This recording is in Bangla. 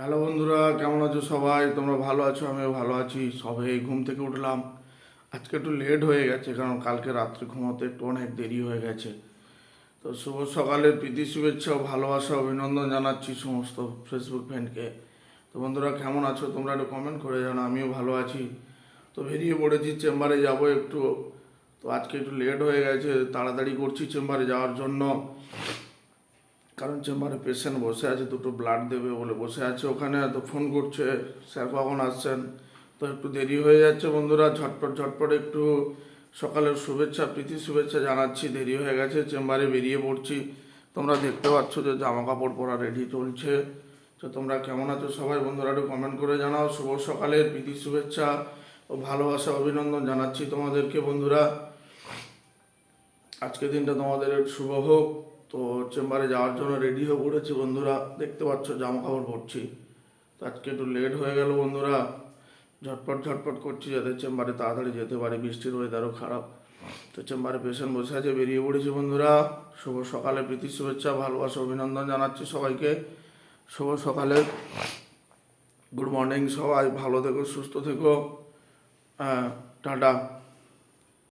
হ্যালো বন্ধুরা, কেমন আছো সবাই? তোমরা ভালো আছো? আমিও ভালো আছি। সবে ঘুম থেকে উঠলাম। আজকে একটু লেট হয়ে গেছে, কারণ কালকে রাত্রে ঘুমোতে একটু অনেক দেরি হয়ে গেছে। তো শুভ সকালের প্রীতি শুভেচ্ছা ও ভালোবাসা অভিনন্দন জানাচ্ছি সমস্ত ফেসবুক ফ্রেন্ডকে। তো বন্ধুরা, কেমন আছো তোমরা? একটু কমেন্ট করে জানো। আমিও ভালো আছি। তো বেরিয়ে পড়েছি, চেম্বারে যাব একটু। তো আজকে একটু লেট হয়ে গেছে, তাড়াতাড়ি করছি চেম্বারে যাওয়ার জন্য। কারণ চেম্বারে পেশেন্ট বসে আছে, দুটো ব্লাড দেবে বলে বসে আছে ওখানে। তো ফোন করছে, স্যার কখন আসছেন? তো একটু দেরি হয়ে যাচ্ছে বন্ধুরা। ঝটপট ঝটপট একটু সকালের শুভেচ্ছা প্রীতি শুভেচ্ছা জানাচ্ছি। দেরি হয়ে গেছে, চেম্বারে বেরিয়ে পড়ছি। তোমরা দেখতে পাচ্ছ যে জামা কাপড় পরা রেডি চলছে। তো তোমরা কেমন আছো সবাই বন্ধুরা? একটু কমেন্ট করে জানাও। শুভ সকালের প্রীতি শুভেচ্ছা ও ভালোবাসা অভিনন্দন জানাচ্ছি তোমাদেরকে বন্ধুরা। আজকের দিনটা তোমাদের শুভ হোক। তো চেম্বারে যাওয়ার জন্য রেডি হয়ে পড়েছি বন্ধুরা। দেখতে পাচ্ছ জামা কাপড় পরছি। তো আজকে একটু লেট হয়ে গেল বন্ধুরা। ঝটপট ঝটপট করছি যাতে চেম্বারে তাড়াতাড়ি যেতে পারি। বৃষ্টির ওয়েদারও খারাপ। তো চেম্বারে পেশেন্ট বসে আছে, বেরিয়ে পড়েছি বন্ধুরা। শুভ সকালে প্রীতি শুভেচ্ছা ভালোবাসা অভিনন্দন জানাচ্ছি সবাইকে। শুভ সকালে, গুড মর্নিং সবাই। ভালো থেকো, সুস্থ থেকো। হ্যাঁ, টাটা।